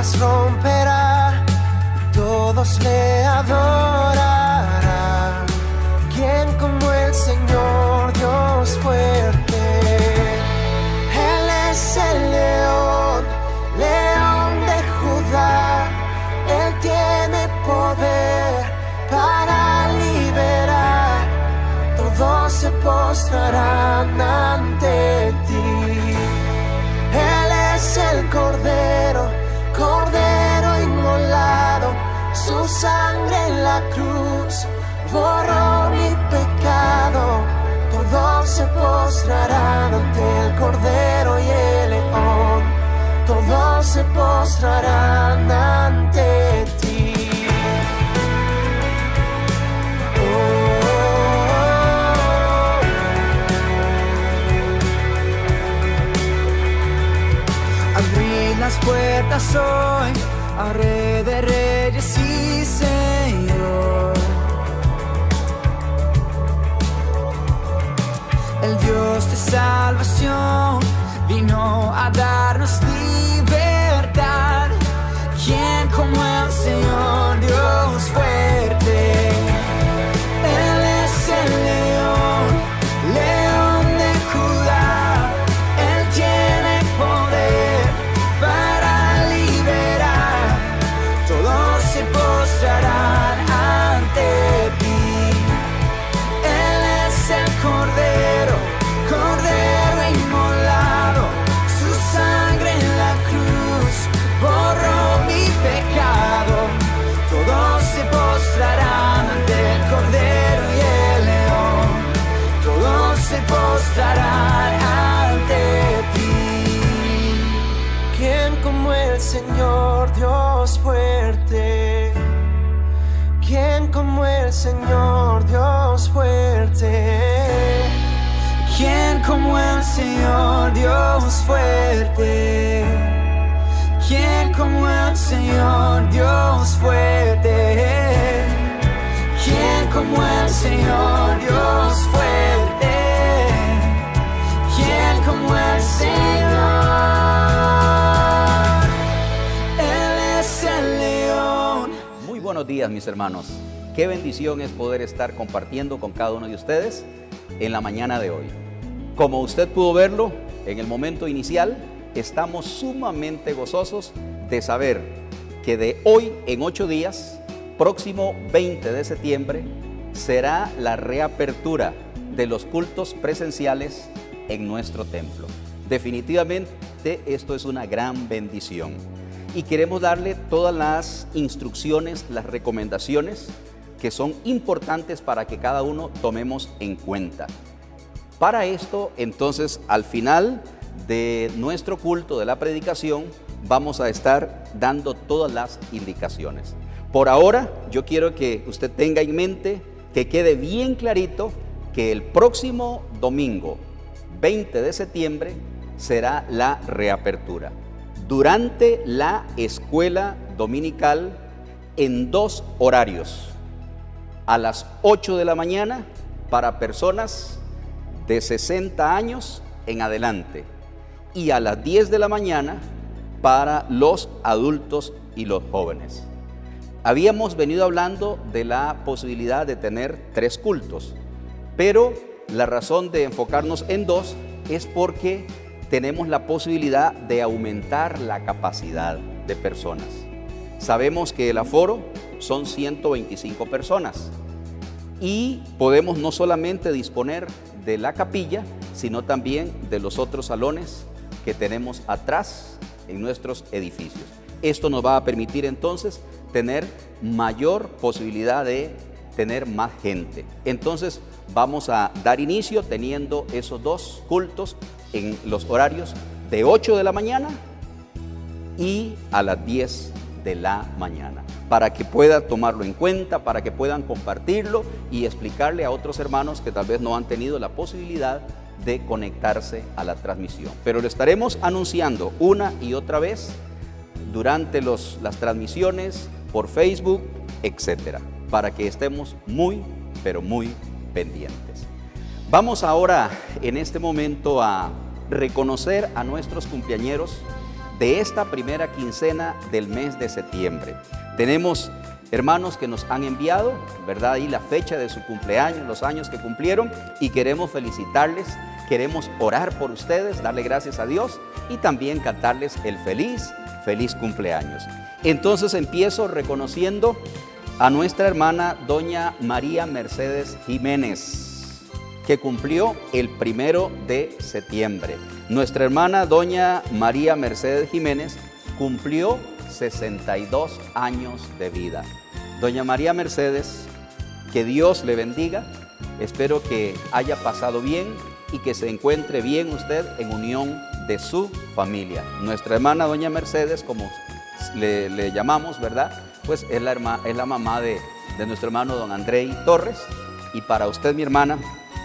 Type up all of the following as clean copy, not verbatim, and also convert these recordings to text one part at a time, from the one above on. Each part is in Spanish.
cadenas romperá, todos le adorarán. ¿Quién como el Señor Dios fuerte? Él es el león, león de Judá. Él tiene poder para liberar. Todos se postrarán ante ti. Él es el Cordero, Cordero inmolado. Su sangre en la cruz borró mi pecado. Todos se postrarán ante el Cordero y el León. Todos se postrarán ante ti. Abrí las puertas hoy a Rey de Reyes y Señor. El Dios de salvación vino a darnos libertad. ¿Quién como el Señor Dios fuerte? Él es el león, león de Judá. Él tiene poder para liberar. Todos se postrarán ante ti. Él es el Cordero, Cordero inmolado. Su sangre en la cruz borró mi pecado. Todos se postrarán ante el Cordero y el León. Todos se postrarán ante ti. ¿Quién como el Señor Dios fuerte? ¿Quién como el Señor Dios fuerte? ¿Quién como el Señor Dios fuerte? ¿Quién como el Señor Dios fuerte? ¿Quién como el Señor Dios fuerte? ¿Quién como el Señor? Él es el león. Muy buenos días, mis hermanos. Qué bendición es poder estar compartiendo con cada uno de ustedes en la mañana de hoy. Como usted pudo verlo en el momento inicial, estamos sumamente gozosos de saber que de hoy en 8 días, próximo 20 de septiembre, será la reapertura de los cultos presenciales en nuestro templo. Definitivamente esto es una gran bendición y queremos darle todas las instrucciones, las recomendaciones que son importantes para que cada uno tomemos en cuenta. Para esto, entonces, al final de nuestro culto de la predicación, vamos a estar dando todas las indicaciones. Por ahora, yo quiero que usted tenga en mente, que quede bien clarito, que el próximo domingo, 20 de septiembre, será la reapertura. Durante la escuela dominical, en 2 horarios. A las 8 de la mañana, para personas de 60 años en adelante, y a las 10 de la mañana para los adultos y los jóvenes. Habíamos venido hablando de la posibilidad de tener 3 cultos, pero la razón de enfocarnos en 2 es porque tenemos la posibilidad de aumentar la capacidad de personas. Sabemos que el aforo son 125 personas y podemos no solamente disponer de la capilla, sino también de los otros salones que tenemos atrás en nuestros edificios. Esto nos va a permitir entonces tener mayor posibilidad de tener más gente. Entonces vamos a dar inicio teniendo esos 2 cultos en los horarios de 8 de la mañana y a las 10 de la mañana, para que puedan tomarlo en cuenta, para que puedan compartirlo y explicarle a otros hermanos que tal vez no han tenido la posibilidad de conectarse a la transmisión. Pero lo estaremos anunciando una y otra vez durante las transmisiones por Facebook, etcétera, para que estemos muy, pero muy pendientes. Vamos ahora en este momento a reconocer a nuestros cumpleañeros de esta primera quincena del mes de septiembre. Tenemos hermanos que nos han enviado, ¿verdad? Ahí la fecha de su cumpleaños, los años que cumplieron, y queremos felicitarles, queremos orar por ustedes, darle gracias a Dios y también cantarles el feliz cumpleaños. Entonces empiezo reconociendo a nuestra hermana doña María Mercedes Jiménez, que cumplió el 1 de septiembre. Nuestra hermana doña María Mercedes Jiménez cumplió 62 años de vida. Doña María Mercedes, que Dios le bendiga. Espero que haya pasado bien y que se encuentre bien usted en unión de su familia. Nuestra hermana doña Mercedes, como le llamamos, ¿verdad? Pues es la mamá de nuestro hermano don Andrei Torres. Y para usted, mi hermana,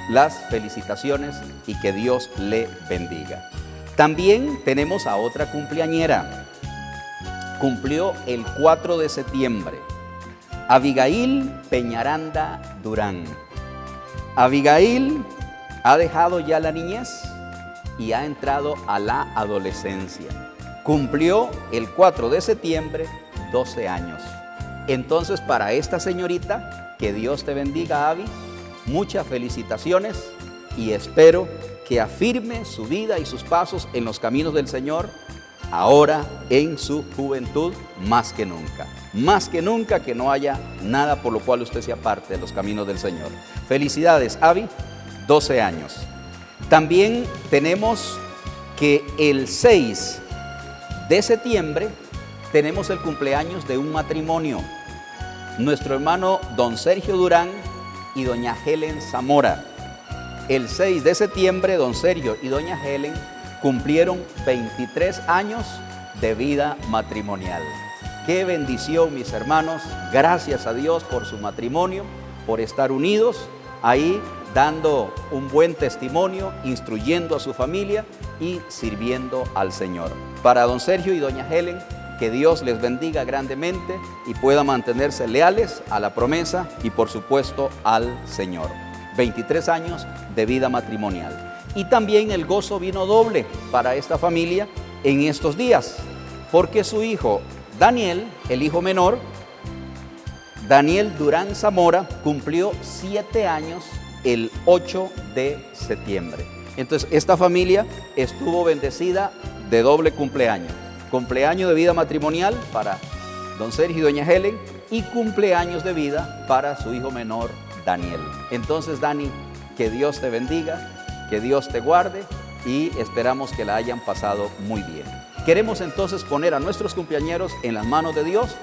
las felicitaciones y que Dios le bendiga. También tenemos a otra cumpleañera. Cumplió el 4 de septiembre, Abigail Peñaranda Durán. Abigail ha dejado ya la niñez y ha entrado a la adolescencia. Cumplió el 4 de septiembre 12 años. Entonces, para esta señorita, que Dios te bendiga, Abby, muchas felicitaciones y espero que afirme su vida y sus pasos en los caminos del Señor, ahora en su juventud, más que nunca que no haya nada por lo cual usted se aparte de los caminos del Señor. Felicidades, Abby, 12 años. También tenemos que el 6 de septiembre tenemos el cumpleaños de un matrimonio. Nuestro hermano don Sergio Durán y doña Helen Zamora. El 6 de septiembre, don Sergio y doña Helen cumplieron 23 años de vida matrimonial. Qué bendición, mis hermanos. Gracias a Dios por su matrimonio, por estar unidos ahí, dando un buen testimonio, instruyendo a su familia y sirviendo al Señor. Para don Sergio y doña Helen, que Dios les bendiga grandemente y pueda mantenerse leales a la promesa y por supuesto al Señor. 23 años de vida matrimonial. Y también el gozo vino doble para esta familia en estos días, porque su hijo Daniel, el hijo menor, Daniel Durán Zamora, cumplió 7 años el 8 de septiembre. Entonces, esta familia estuvo bendecida de doble cumpleaños. Cumpleaños de vida matrimonial para don Sergio y doña Helen y cumpleaños de vida para su hijo menor, Daniel. Entonces, Dani, que Dios te bendiga, que Dios te guarde y esperamos que la hayan pasado muy bien. Queremos entonces poner a nuestros cumpleañeros en las manos de Dios.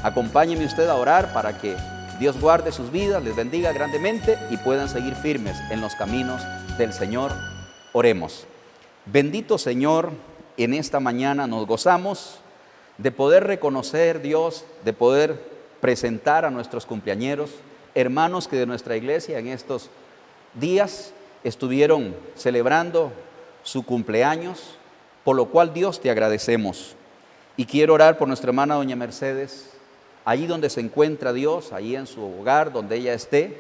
Acompáñeme usted a orar para que Dios guarde sus vidas, les bendiga grandemente y puedan seguir firmes en los caminos del Señor. Oremos. Bendito Señor, en esta mañana nos gozamos de poder reconocer, Dios, de poder presentar a nuestros cumpleañeros, hermanos que de nuestra iglesia en estos días estuvieron celebrando su cumpleaños, por lo cual Dios te agradecemos. Y quiero orar por nuestra hermana doña Mercedes, allí donde se encuentra Dios, allí en su hogar, donde ella esté.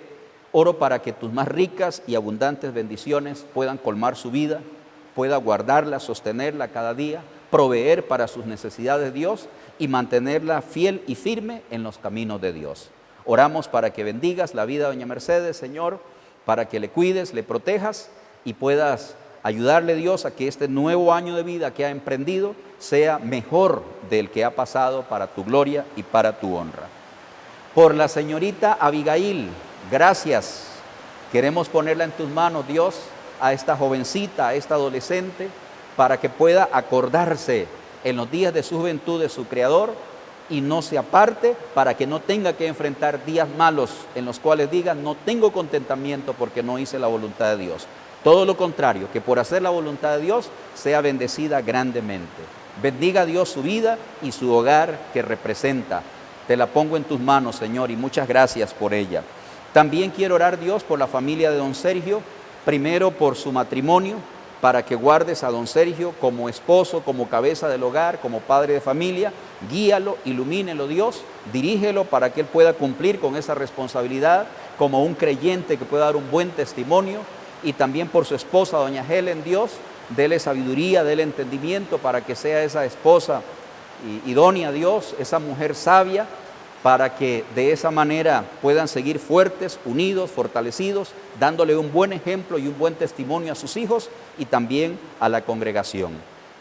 Oro para que tus más ricas y abundantes bendiciones puedan colmar su vida, pueda guardarla, sostenerla cada día, proveer para sus necesidades, Dios, y mantenerla fiel y firme en los caminos de Dios. Oramos para que bendigas la vida de doña Mercedes, Señor, para que le cuides, le protejas y puedas ayudarle, Dios, a que este nuevo año de vida que ha emprendido sea mejor del que ha pasado para tu gloria y para tu honra. Por la señorita Abigail, gracias. Queremos ponerla en tus manos, Dios, a esta jovencita, a esta adolescente, para que pueda acordarse en los días de su juventud de su Creador y no se aparte, para que no tenga que enfrentar días malos en los cuales diga, no tengo contentamiento porque no hice la voluntad de Dios. Todo lo contrario, que por hacer la voluntad de Dios sea bendecida grandemente. Bendiga a Dios su vida y su hogar que representa. Te la pongo en tus manos, Señor, y muchas gracias por ella. También quiero orar, Dios, por la familia de don Sergio, primero por su matrimonio, para que guardes a don Sergio como esposo, como cabeza del hogar, como padre de familia. Guíalo, ilumínelo, Dios, dirígelo para que él pueda cumplir con esa responsabilidad como un creyente que pueda dar un buen testimonio. Y también por su esposa, doña Helen, Dios, dele sabiduría, dele entendimiento para que sea esa esposa idónea a Dios, esa mujer sabia, para que de esa manera puedan seguir fuertes, unidos, fortalecidos, dándole un buen ejemplo y un buen testimonio a sus hijos y también a la congregación.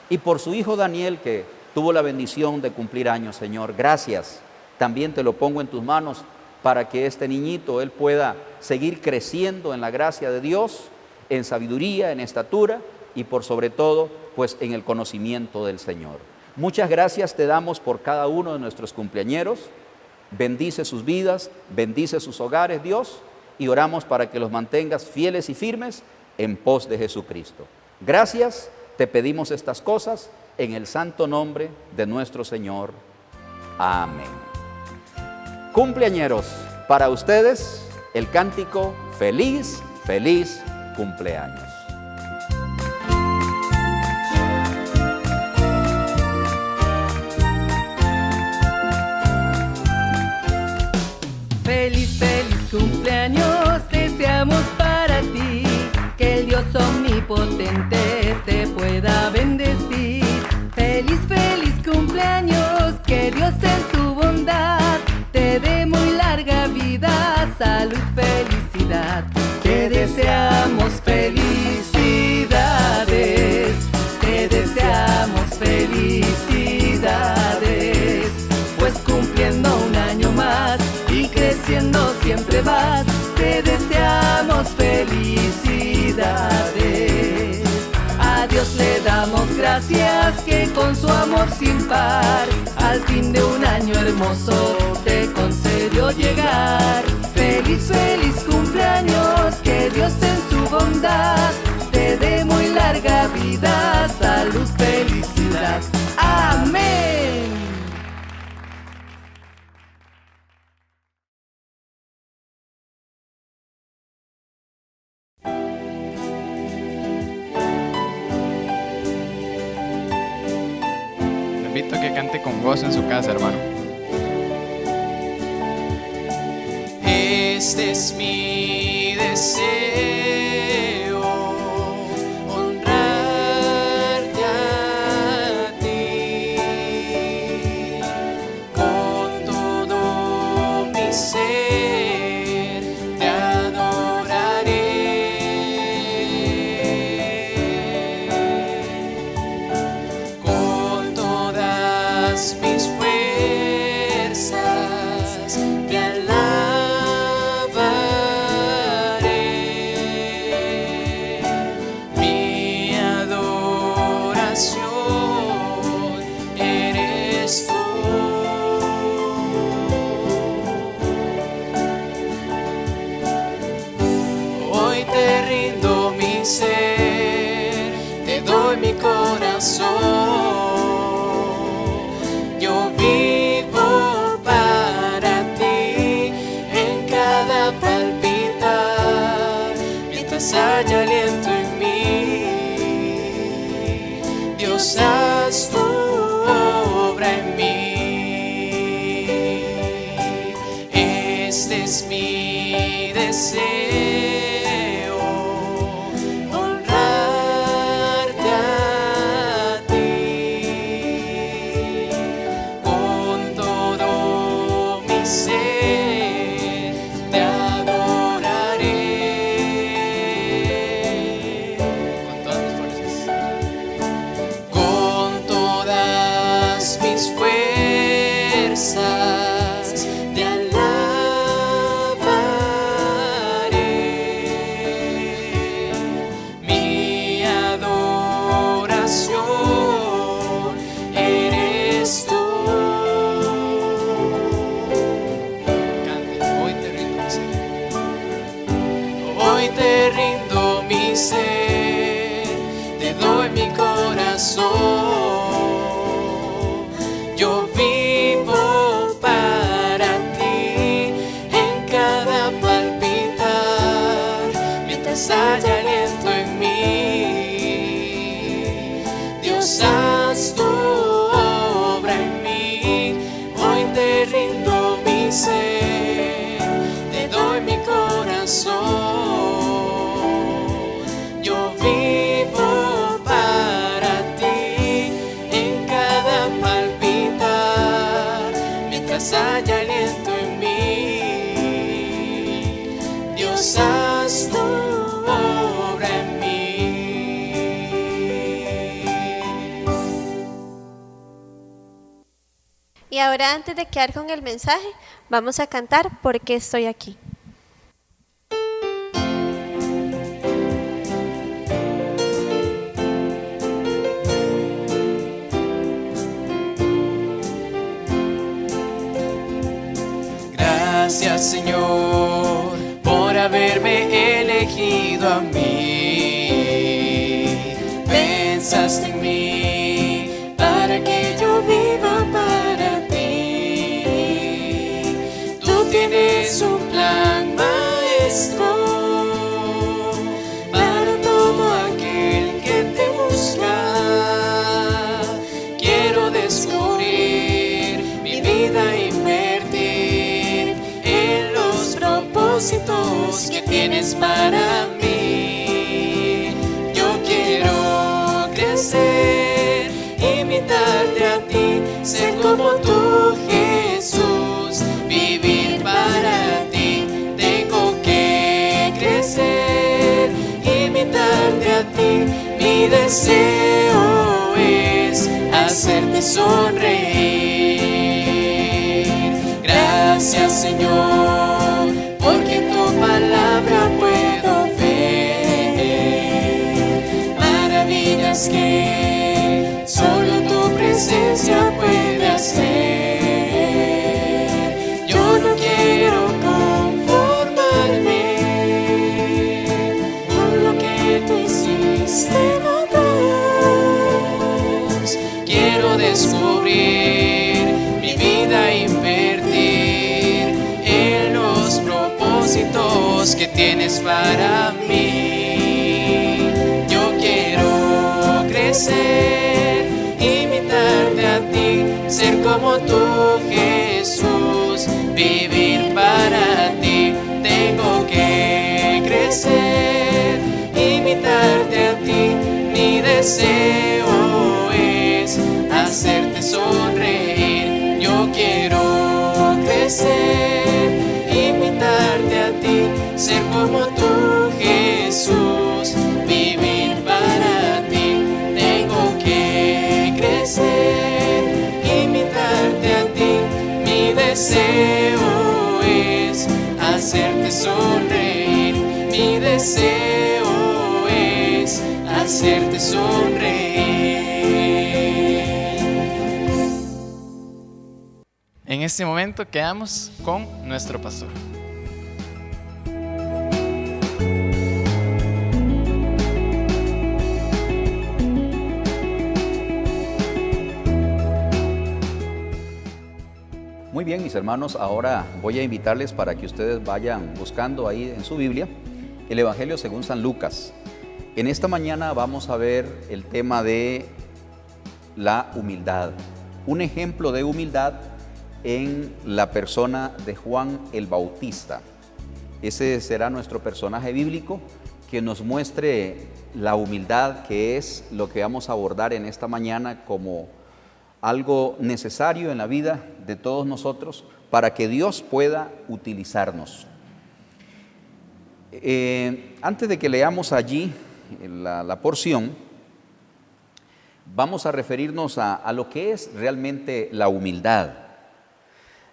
Y por su hijo Daniel, que tuvo la bendición de cumplir años, Señor, gracias. También te lo pongo en tus manos para que este niñito, él pueda seguir creciendo en la gracia de Dios, en sabiduría, en estatura y por sobre todo, pues en el conocimiento del Señor. Muchas gracias te damos por cada uno de nuestros cumpleañeros. Bendice sus vidas, bendice sus hogares, Dios, y oramos para que los mantengas fieles y firmes en pos de Jesucristo. Gracias, te pedimos estas cosas en el santo nombre de nuestro Señor. Amén. Cumpleañeros, para ustedes el cántico Feliz, feliz cumpleaños. Feliz, feliz cumpleaños deseamos para ti, que el Dios omnipotente te pueda bendecir. Feliz, feliz cumpleaños, que Dios en su bondad te dé muy larga vida, salud, felicidad. Te deseamos felicidades, te deseamos felicidades, pues cumpliendo un año más y creciendo siempre vas, te deseamos felicidades. A Dios le damos gracias que con su amor sin par, al fin de un año hermoso te concedió llegar. Feliz, feliz cumpleaños, que Dios en su bondad te dé muy larga vida, salud, felicidad. Amén. Te invito a que cante con gozo en su casa, hermano. Este es mi deseo, honrarte a ti, con todo mi ser te adoraré, con todas mis fuerzas te mi adoración eres tú. Hoy te rindo mi ser, te doy mi corazón. Yo vivo para ti en cada palpitar, mientras haya aliento en mí. Dios, haz tu obra en mí. Este es mi deseo, honrarte a ti, con todo mi ser te adoraré, Con todas mis fuerzas. con todas mis fuerzas te alabaré, mi adoración eres tú. Cante, hoy te rindo mi ser. Hoy te rindo mi ser, te doy mi corazón. Yo vivo para ti en cada palpitar, mientras haya aliento en mí. Dios, haz tu obra en mí. Hoy te rindo mi ser, te doy mi corazón. Yo vivo para Y ahora, antes de quedar con el mensaje, vamos a cantar ¿Por qué estoy aquí? Gracias, Señor, por haberme elegido a mí. Pensaste en mí para que yo viva para ti. Tú tienes un plan, Maestro, para todo aquel que te busca. Quiero descubrir mi vida y que tienes para mí. Yo quiero crecer, imitarte a ti, ser como tú, Jesús, vivir para ti. Tengo que crecer, imitarte a ti. Mi deseo es hacerte sonreír. Gracias, Señor, porque tu palabra puedo ver maravillas que solo tu presencia puede hacer. Yo no quiero conformarme con lo que tú hiciste, no, Dios. Quiero descubrir mi vida y que tienes para mí. Yo quiero crecer, imitarte a ti, ser como tú, Jesús, vivir para ti. Tengo que crecer, imitarte a ti. Mi deseo es hacerte sonreír. Yo quiero crecer, imitarte a ti, ser como tú, Jesús, vivir para ti. Tengo que crecer, imitarte a ti. Mi deseo es hacerte sonreír. Mi deseo es hacerte sonreír. En este momento quedamos con nuestro pastor. Muy bien, mis hermanos, ahora voy a invitarles para que ustedes vayan buscando ahí en su Biblia el Evangelio según San Lucas. En esta mañana vamos a ver el tema de la humildad, un ejemplo de humildad en la persona de Juan el Bautista. Ese será nuestro personaje bíblico que nos muestre la humildad, que es lo que vamos a abordar en esta mañana como algo necesario en la vida de todos nosotros para que Dios pueda utilizarnos. Antes de que leamos allí la porción, vamos a referirnos a lo que es realmente la humildad.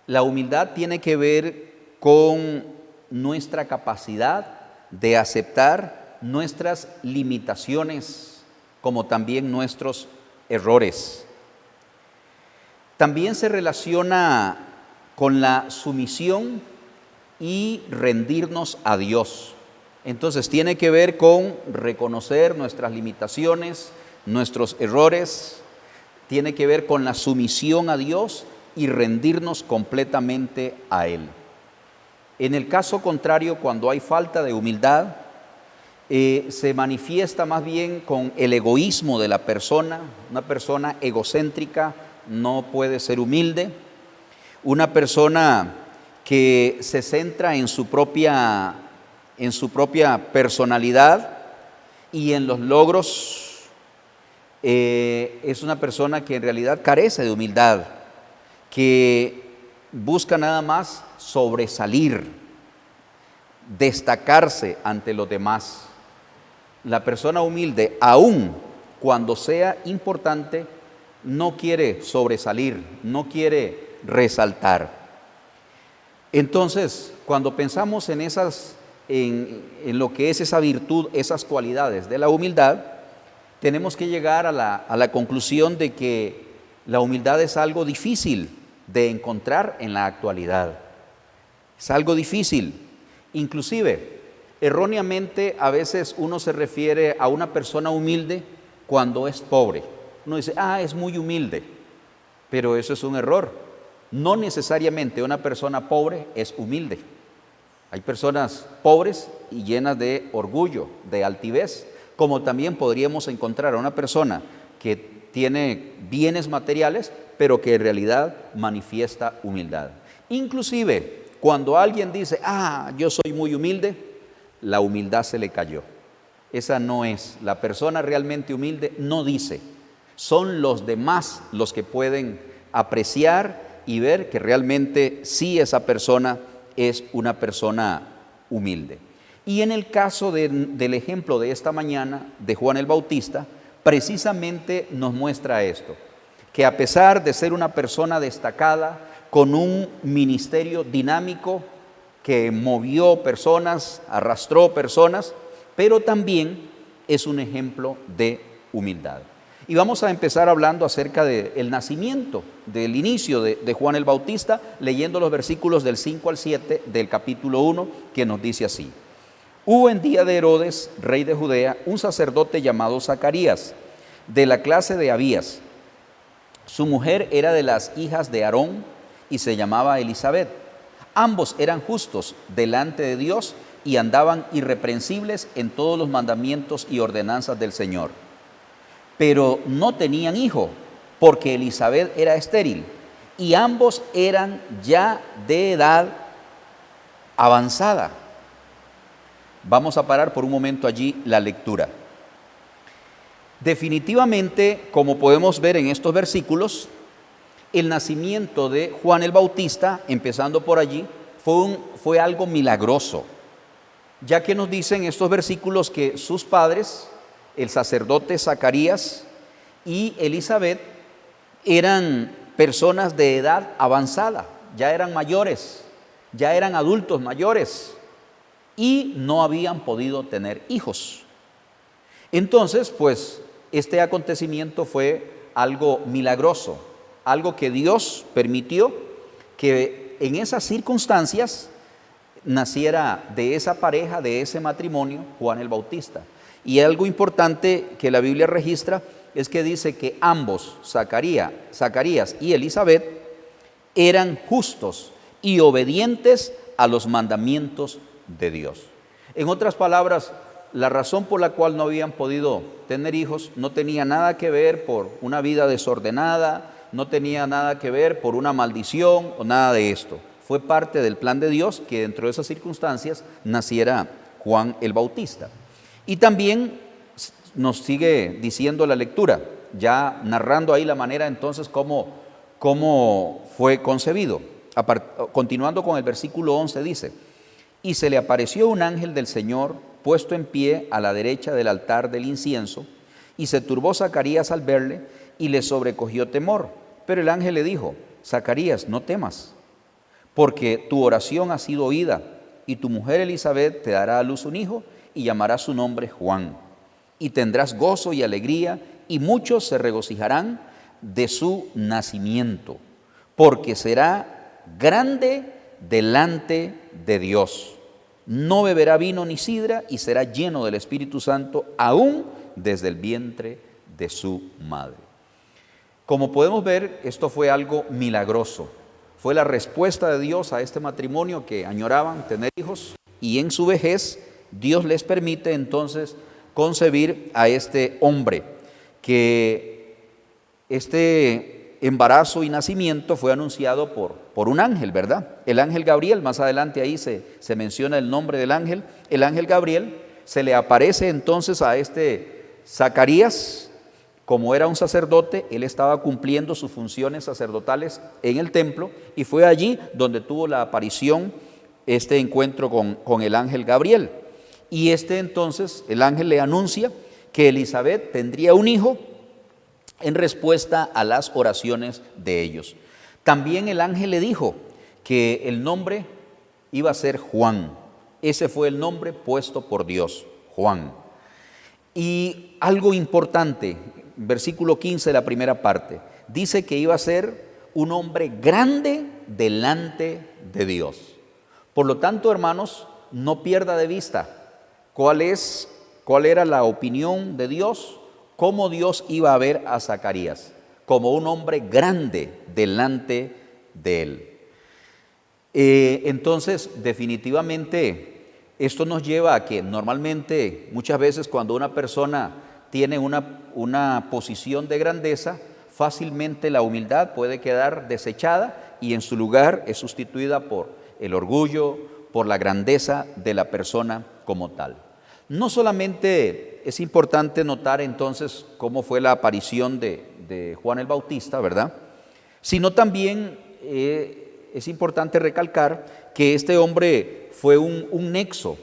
La humildad tiene que ver con nuestra capacidad de aceptar nuestras limitaciones, como también nuestros errores. También se relaciona con la sumisión y rendirnos a Dios. Entonces tiene que ver con reconocer nuestras limitaciones, nuestros errores, tiene que ver con la sumisión a Dios y rendirnos completamente a Él. En el caso contrario, cuando hay falta de humildad, se manifiesta más bien con el egoísmo de la persona. Una persona egocéntrica no puede ser humilde. Una persona que se centra en su propia personalidad y en los logros, es una persona que en realidad carece de humildad, que busca nada más sobresalir, destacarse ante los demás. La persona humilde, aun cuando sea importante, no quiere sobresalir, no quiere resaltar. Entonces, cuando pensamos en lo que es esa virtud, esas cualidades de la humildad, tenemos que llegar a la conclusión de que la humildad es algo difícil de encontrar en la actualidad. Es algo difícil. Inclusive, erróneamente, a veces uno se refiere a una persona humilde cuando es pobre. Uno dice, es muy humilde, pero eso es un error. No necesariamente una persona pobre es humilde. Hay personas pobres y llenas de orgullo, de altivez, como también podríamos encontrar a una persona que tiene bienes materiales, pero que en realidad manifiesta humildad. Inclusive, cuando alguien dice, yo soy muy humilde, la humildad se le cayó. Esa no es. La persona realmente humilde no dice. Son los demás los que pueden apreciar y ver que realmente sí esa persona es una persona humilde. Y en el caso del ejemplo de esta mañana de Juan el Bautista, precisamente nos muestra esto, que a pesar de ser una persona destacada, con un ministerio dinámico que movió personas, arrastró personas, pero también es un ejemplo de humildad. Y vamos a empezar hablando acerca del nacimiento, del inicio de Juan el Bautista, leyendo los versículos del 5 al 7 del capítulo 1, que nos dice así. Hubo en día de Herodes, rey de Judea, un sacerdote llamado Zacarías, de la clase de Abías. Su mujer era de las hijas de Aarón y se llamaba Elisabet. Ambos eran justos delante de Dios y andaban irreprensibles en todos los mandamientos y ordenanzas del Señor. Pero no tenían hijo, porque Elisabet era estéril, y ambos eran ya de edad avanzada. Vamos a parar por un momento allí la lectura. Definitivamente, como podemos ver en estos versículos, el nacimiento de Juan el Bautista, empezando por allí, fue algo milagroso, ya que nos dicen estos versículos que sus padres, el sacerdote Zacarías y Elisabet, eran personas de edad avanzada, ya eran mayores, ya eran adultos mayores y no habían podido tener hijos. Entonces, pues, este acontecimiento fue algo milagroso, algo que Dios permitió que en esas circunstancias naciera de esa pareja, de ese matrimonio, Juan el Bautista. Y algo importante que la Biblia registra es que dice que ambos, Zacarías y Elisabet, eran justos y obedientes a los mandamientos de Dios. En otras palabras, la razón por la cual no habían podido tener hijos no tenía nada que ver por una vida desordenada, no tenía nada que ver por una maldición o nada de esto. Fue parte del plan de Dios que dentro de esas circunstancias naciera Juan el Bautista. Y también nos sigue diciendo la lectura, ya narrando ahí la manera entonces cómo fue concebido. Continuando con el versículo 11 dice, y se le apareció un ángel del Señor puesto en pie a la derecha del altar del incienso, y se turbó Zacarías al verle y le sobrecogió temor. Pero el ángel le dijo, Zacarías, no temas, porque tu oración ha sido oída, y tu mujer Elisabet te dará a luz un hijo, y llamará su nombre Juan. Y tendrás gozo y alegría, y muchos se regocijarán de su nacimiento, porque será grande delante de Dios. No beberá vino ni sidra, y será lleno del Espíritu Santo, aún desde el vientre de su madre. Como podemos ver, esto fue algo milagroso. Fue la respuesta de Dios a este matrimonio que añoraban tener hijos, y en su vejez Dios les permite entonces concebir a este hombre, que este embarazo y nacimiento fue anunciado por un ángel, ¿verdad? El ángel Gabriel, más adelante ahí se menciona el nombre del ángel. El ángel Gabriel se le aparece entonces a este Zacarías. Como era un sacerdote, él estaba cumpliendo sus funciones sacerdotales en el templo, y fue allí donde tuvo la aparición, este encuentro con el ángel Gabriel. Y entonces, el ángel le anuncia que Elisabet tendría un hijo en respuesta a las oraciones de ellos. También el ángel le dijo que el nombre iba a ser Juan. Ese fue el nombre puesto por Dios, Juan. Y algo importante, versículo 15 de la primera parte, dice que iba a ser un hombre grande delante de Dios. Por lo tanto, hermanos, no pierda de vista cuál era la opinión de Dios, cómo Dios iba a ver a Zacarías, como un hombre grande delante de él. Entonces, definitivamente, esto nos lleva a que normalmente, muchas veces cuando una persona tiene una posición de grandeza, fácilmente la humildad puede quedar desechada y en su lugar es sustituida por el orgullo, por la grandeza de la persona como tal. No solamente es importante notar entonces cómo fue la aparición de Juan el Bautista, ¿verdad? Sino también es importante recalcar que este hombre fue un nexo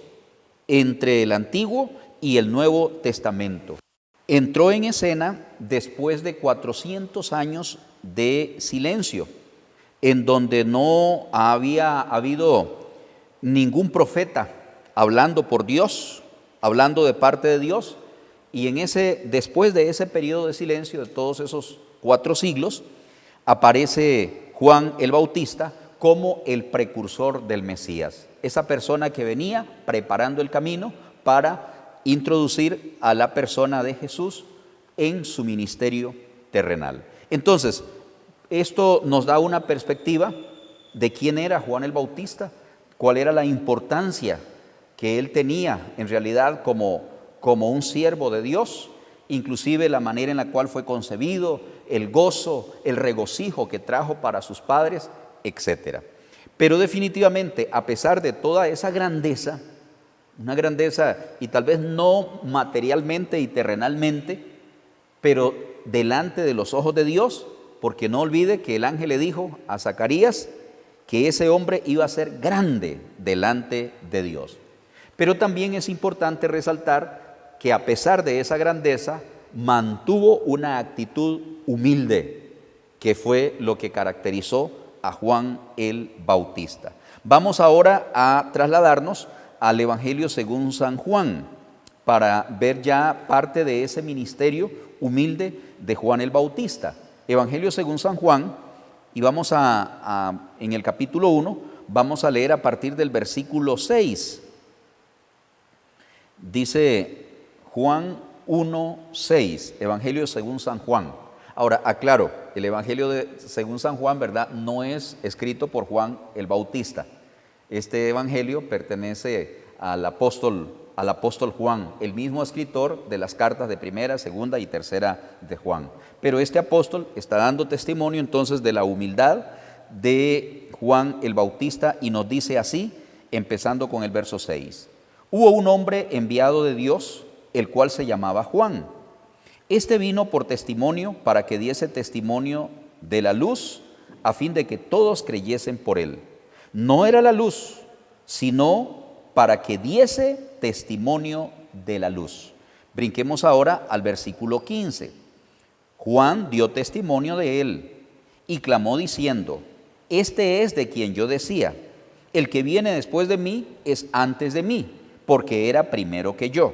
entre el Antiguo y el Nuevo Testamento. Entró en escena después de 400 años de silencio, en donde no había habido ningún profeta hablando por Dios, hablando de parte de Dios, y después de ese periodo de silencio de todos esos 4 siglos, aparece Juan el Bautista como el precursor del Mesías, esa persona que venía preparando el camino para introducir a la persona de Jesús en su ministerio terrenal. Entonces, esto nos da una perspectiva de quién era Juan el Bautista, cuál era la importancia que él tenía en realidad como un siervo de Dios, inclusive la manera en la cual fue concebido, el gozo, el regocijo que trajo para sus padres, etc. Pero definitivamente, a pesar de toda esa grandeza, una grandeza y tal vez no materialmente y terrenalmente, pero delante de los ojos de Dios, porque no olvide que el ángel le dijo a Zacarías que ese hombre iba a ser grande delante de Dios. Pero también es importante resaltar que a pesar de esa grandeza, mantuvo una actitud humilde, que fue lo que caracterizó a Juan el Bautista. Vamos ahora a trasladarnos al Evangelio según San Juan, para ver ya parte de ese ministerio humilde de Juan el Bautista. Evangelio según San Juan, y vamos en el capítulo 1, vamos a leer a partir del versículo 6. Dice Juan 1:6, Evangelio según San Juan. Ahora, aclaro, el Evangelio según San Juan, ¿verdad?, no es escrito por Juan el Bautista. Este evangelio pertenece al apóstol Juan, el mismo escritor de las cartas de primera, segunda y tercera de Juan. Pero este apóstol está dando testimonio entonces de la humildad de Juan el Bautista y nos dice así, empezando con el verso 6. Hubo un hombre enviado de Dios, el cual se llamaba Juan. Este vino por testimonio para que diese testimonio de la luz, a fin de que todos creyesen por él. No era la luz, sino para que diese testimonio de la luz. Brinquemos ahora al versículo 15. Juan dio testimonio de él y clamó diciendo, este es de quien yo decía, el que viene después de mí es antes de mí, porque era primero que yo.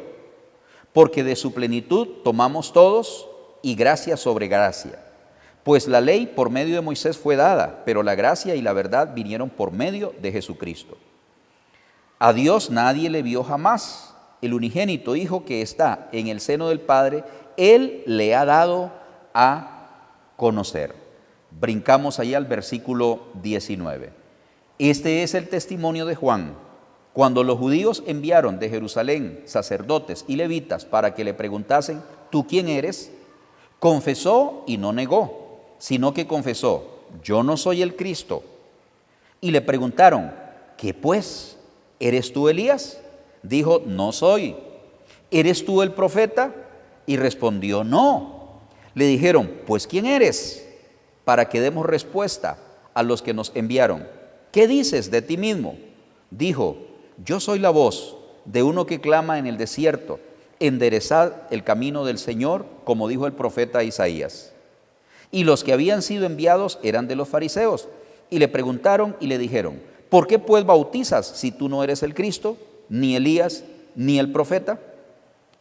Porque de su plenitud tomamos todos y gracia sobre gracia. Pues la ley por medio de Moisés fue dada, pero la gracia y la verdad vinieron por medio de Jesucristo. A Dios nadie le vio jamás. El unigénito Hijo que está en el seno del Padre, Él le ha dado a conocer. Brincamos allá al versículo 19. Este es el testimonio de Juan. Cuando los judíos enviaron de Jerusalén sacerdotes y levitas para que le preguntasen, ¿tú quién eres?, confesó y no negó, sino que confesó, yo no soy el Cristo. Y le preguntaron, ¿qué pues? ¿Eres tú Elías? Dijo, no soy. ¿Eres tú el profeta? Y respondió, no. Le dijeron, pues ¿quién eres? Para que demos respuesta a los que nos enviaron. ¿Qué dices de ti mismo? Dijo, yo soy la voz de uno que clama en el desierto, enderezad el camino del Señor, como dijo el profeta Isaías. y los que habían sido enviados eran de los fariseos. Y le preguntaron y le dijeron: ¿por qué pues bautizas si tú no eres el Cristo, ni Elías, ni el profeta?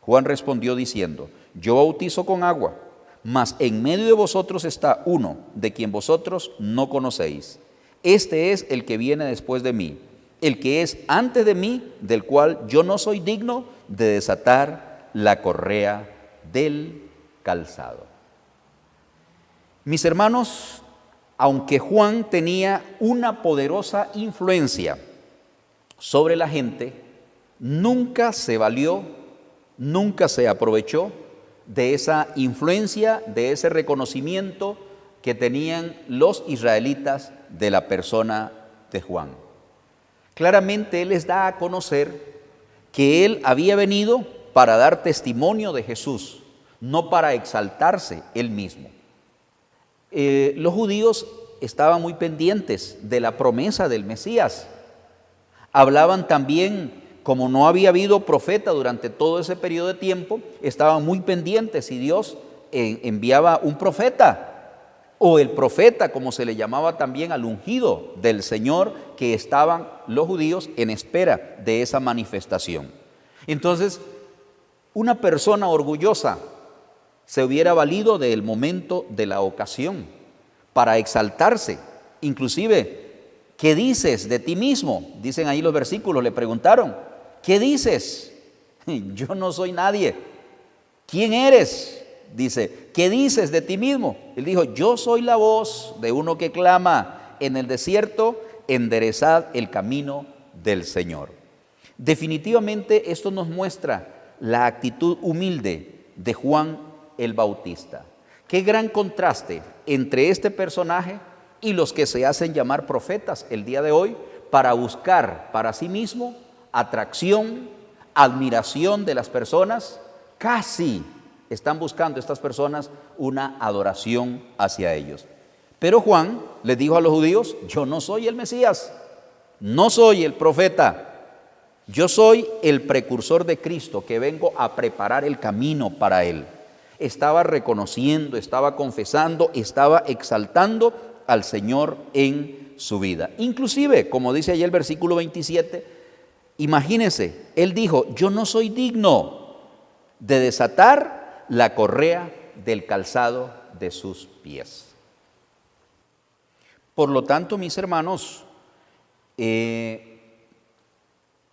Juan respondió diciendo: yo bautizo con agua, mas en medio de vosotros está uno de quien vosotros no conocéis. Este es el que viene después de mí, el que es antes de mí, del cual yo no soy digno de desatar la correa del calzado. Mis hermanos, aunque Juan tenía una poderosa influencia sobre la gente, nunca se valió, nunca se aprovechó de esa influencia, de ese reconocimiento que tenían los israelitas de la persona de Juan. Claramente él les da a conocer que él había venido para dar testimonio de Jesús, no para exaltarse él mismo. Los judíos estaban muy pendientes de la promesa del Mesías. Hablaban también, como no había habido profeta durante todo ese periodo de tiempo, estaban muy pendientes si Dios enviaba un profeta, o el profeta, como se le llamaba también al ungido del Señor, que estaban los judíos en espera de esa manifestación. Entonces, una persona orgullosa se hubiera valido del momento de la ocasión para exaltarse. Inclusive, ¿qué dices de ti mismo? Dicen ahí los versículos, le preguntaron: ¿qué dices? Yo no soy nadie. ¿Quién eres? Dice: ¿qué dices de ti mismo? Él dijo: yo soy la voz de uno que clama en el desierto, enderezad el camino del Señor. Definitivamente esto nos muestra la actitud humilde de Juan el Bautista. Qué gran contraste entre este personaje y los que se hacen llamar profetas el día de hoy para buscar para sí mismo atracción, admiración de las personas. Casi están buscando estas personas una adoración hacia ellos. Pero Juan les dijo a los judíos: yo no soy el Mesías, no soy el profeta, yo soy el precursor de Cristo, que vengo a preparar el camino para Él. Estaba reconociendo, estaba confesando, estaba exaltando al Señor en su vida. Inclusive, como dice allí el versículo 27, imagínense, Él dijo: yo no soy digno de desatar la correa del calzado de sus pies. Por lo tanto, mis hermanos,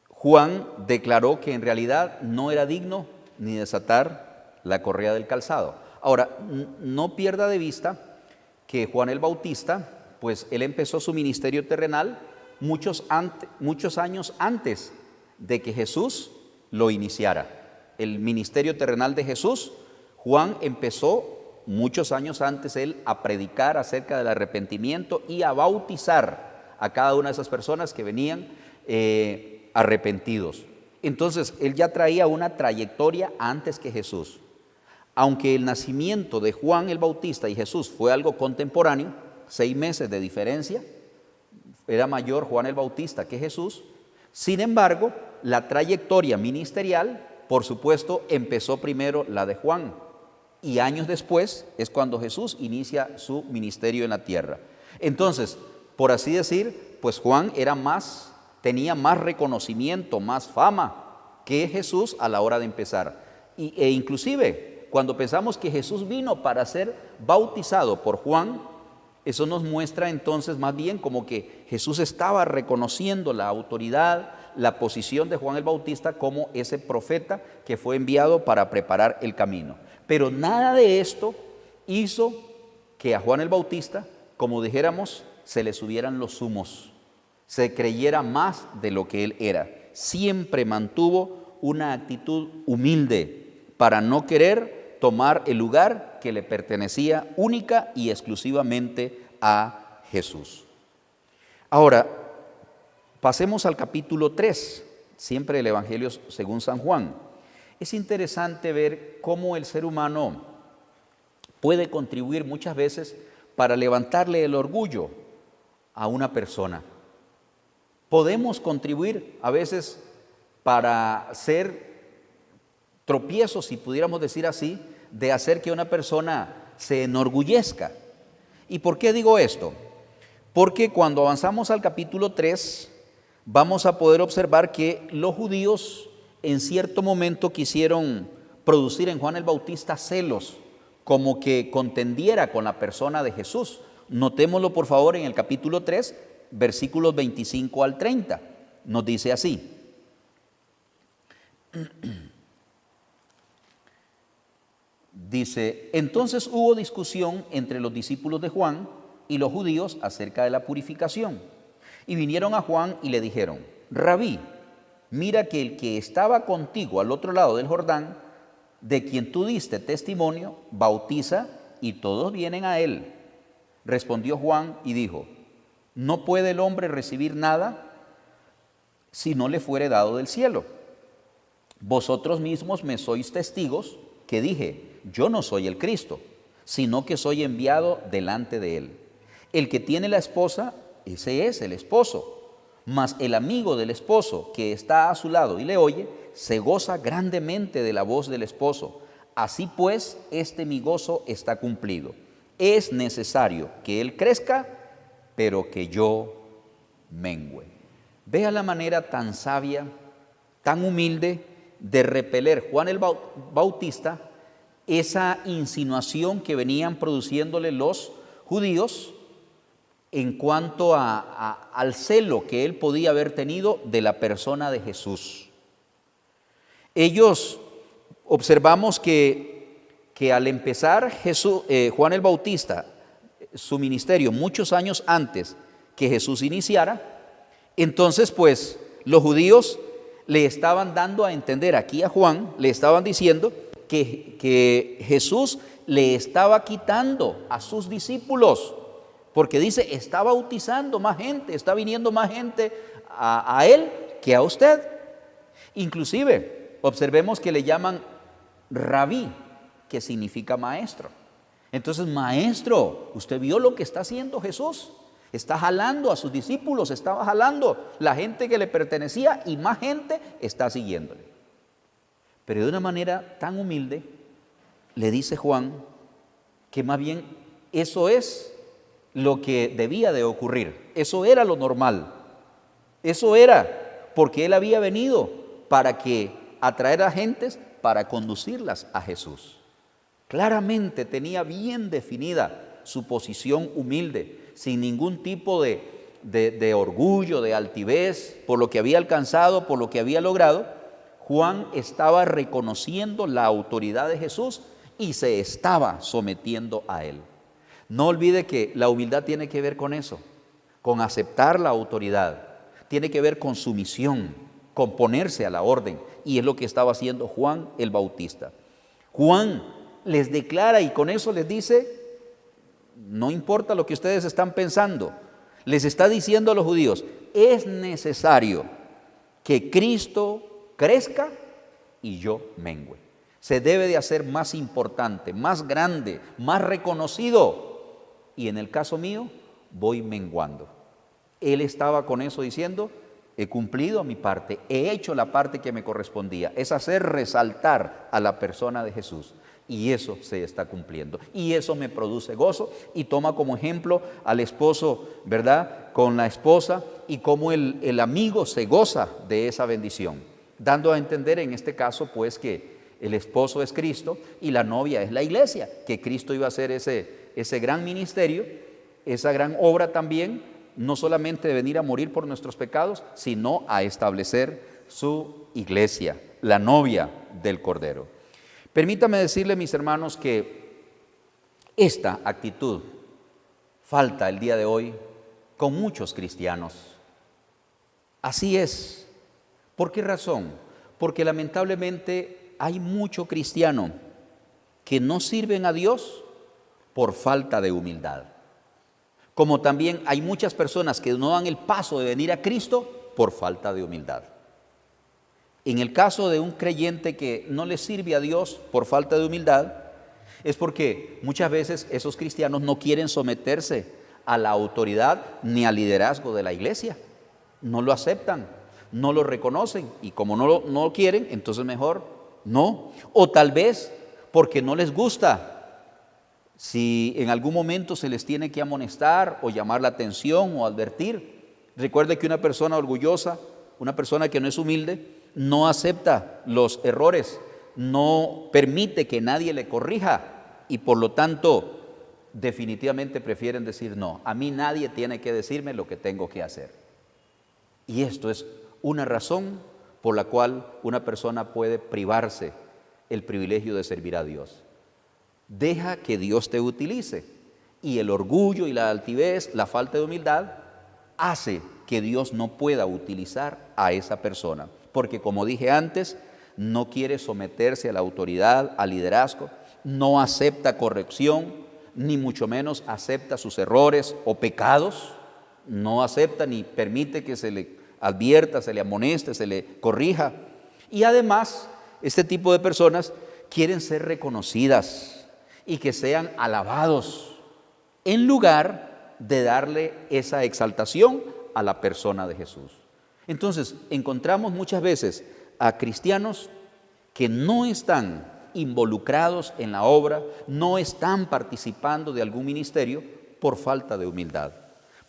Juan declaró que en realidad no era digno ni desatar la correa del calzado. Ahora, no pierda de vista que Juan el Bautista, pues él empezó su ministerio terrenal muchos años antes de que Jesús lo iniciara. El ministerio terrenal de Jesús, Juan empezó muchos años antes él a predicar acerca del arrepentimiento y a bautizar a cada una de esas personas que venían arrepentidos. Entonces, él ya traía una trayectoria antes que Jesús. Aunque el nacimiento de Juan el Bautista y Jesús fue algo contemporáneo, 6 meses de diferencia, era mayor Juan el Bautista que Jesús. Sin embargo, la trayectoria ministerial, por supuesto, empezó primero la de Juan, y años después es cuando Jesús inicia su ministerio en la tierra. Entonces, por así decir, pues Juan tenía más reconocimiento, más fama que Jesús a la hora de empezar. E inclusive, cuando pensamos que Jesús vino para ser bautizado por Juan, eso nos muestra entonces más bien como que Jesús estaba reconociendo la autoridad, la posición de Juan el Bautista como ese profeta que fue enviado para preparar el camino. Pero nada de esto hizo que a Juan el Bautista, como dijéramos, se le subieran los humos, se creyera más de lo que él era. Siempre mantuvo una actitud humilde para no querer tomar el lugar que le pertenecía única y exclusivamente a Jesús. Ahora, pasemos al capítulo 3, siempre el Evangelio según San Juan. Es interesante ver cómo el ser humano puede contribuir muchas veces para levantarle el orgullo a una persona. Podemos contribuir a veces para ser tropiezos, si pudiéramos decir así, de hacer que una persona se enorgullezca ¿Y por qué digo esto? Porque cuando avanzamos al capítulo 3, vamos a poder observar que los judíos en cierto momento quisieron producir en Juan el Bautista celos, como que contendiera con la persona de Jesús. Notémoslo por favor en el capítulo 3, versículos 25 al 30. Nos dice así. Dice, entonces hubo discusión entre los discípulos de Juan y los judíos acerca de la purificación. Y vinieron a Juan y le dijeron, Rabí, mira que el que estaba contigo al otro lado del Jordán, de quien tú diste testimonio, bautiza y todos vienen a él. Respondió Juan y dijo, no puede el hombre recibir nada si no le fuere dado del cielo. Vosotros mismos me sois testigos que dije, yo no soy el Cristo, sino que soy enviado delante de él. El que tiene la esposa, ese es el esposo, mas el amigo del esposo que está a su lado y le oye, se goza grandemente de la voz del esposo. Así pues, mi gozo está cumplido. Es necesario que él crezca, pero que yo mengüe. Vea la manera tan sabia, tan humilde de repeler Juan el Bautista esa insinuación que venían produciéndole los judíos en cuanto al celo que él podía haber tenido de la persona de Jesús. Ellos observamos que al empezar Juan el Bautista su ministerio muchos años antes que Jesús iniciara, entonces pues los judíos le estaban dando a entender aquí a Juan, le estaban diciendo que Jesús le estaba quitando a sus discípulos, porque dice, está bautizando más gente, está viniendo más gente a él que a usted. Inclusive, observemos que le llaman rabí, que significa maestro. Entonces, maestro, ¿usted vio lo que está haciendo Jesús? Está jalando a sus discípulos, estaba jalando la gente que le pertenecía y más gente está siguiéndole. Pero de una manera tan humilde, le dice Juan que más bien eso es lo que debía de ocurrir. Eso era lo normal. Eso era porque él había venido para atraer a gentes para conducirlas a Jesús. Claramente tenía bien definida su posición humilde, sin ningún tipo de orgullo, de altivez, por lo que había alcanzado, por lo que había logrado. Juan estaba reconociendo la autoridad de Jesús y se estaba sometiendo a él. No olvide que la humildad tiene que ver con eso, con aceptar la autoridad, tiene que ver con sumisión, con ponerse a la orden, y es lo que estaba haciendo Juan el Bautista. Juan les declara y con eso les dice, no importa lo que ustedes están pensando, les está diciendo a los judíos, es necesario que Cristo crezca y yo mengüe. Se debe de hacer más importante, más grande, más reconocido. Y en el caso mío, voy menguando. Él estaba con eso diciendo, he cumplido mi parte, he hecho la parte que me correspondía. Es hacer resaltar a la persona de Jesús. Y eso se está cumpliendo. Y eso me produce gozo. Y toma como ejemplo al esposo, ¿verdad?, con la esposa, y cómo el amigo se goza de esa bendición. Dando a entender en este caso, pues, que el esposo es Cristo y la novia es la iglesia, que Cristo iba a hacer ese gran ministerio, esa gran obra también, no solamente de venir a morir por nuestros pecados, sino a establecer su iglesia, la novia del Cordero. Permítame decirle, mis hermanos, que esta actitud falta el día de hoy con muchos cristianos. Así es. ¿Por qué razón? Porque lamentablemente hay mucho cristiano que no sirven a Dios por falta de humildad. Como también hay muchas personas que no dan el paso de venir a Cristo por falta de humildad. En el caso de un creyente que no le sirve a Dios por falta de humildad, es porque muchas veces esos cristianos no quieren someterse a la autoridad ni al liderazgo de la iglesia. No lo aceptan, no lo reconocen, y como no lo quieren, entonces mejor no. O tal vez porque no les gusta Si en algún momento se les tiene que amonestar o llamar la atención o advertir, recuerde que una persona orgullosa, una persona que no es humilde, no acepta los errores, no permite que nadie le corrija y por lo tanto definitivamente prefieren decir no, a mí nadie tiene que decirme lo que tengo que hacer. Y esto es una razón por la cual una persona puede privarse el privilegio de servir a Dios. Deja que Dios te utilice y el orgullo y la altivez, la falta de humildad hace que Dios no pueda utilizar a esa persona, porque como dije antes, no quiere someterse a la autoridad, al liderazgo, no acepta corrección, ni mucho menos acepta sus errores o pecados, no acepta ni permite que se le advierta, se le amoneste, se le corrija. Y además, este tipo de personas quieren ser reconocidas y que sean alabados, en lugar de darle esa exaltación a la persona de Jesús. Entonces, encontramos muchas veces a cristianos que no están involucrados en la obra, no están participando de algún ministerio por falta de humildad,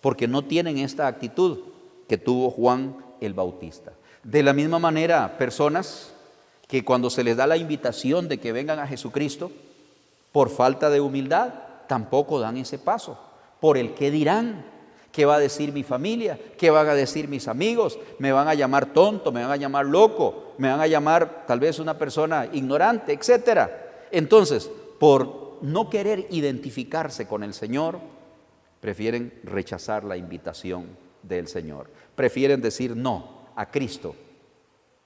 porque no tienen esta actitud que tuvo Juan el Bautista. De la misma manera, personas que cuando se les da la invitación de que vengan a Jesucristo, por falta de humildad, tampoco dan ese paso, por el qué dirán, qué va a decir mi familia, qué van a decir mis amigos, me van a llamar tonto, me van a llamar loco, me van a llamar tal vez una persona ignorante, etc. Entonces, por no querer identificarse con el Señor, prefieren rechazar la invitación del Señor, prefieren decir no a Cristo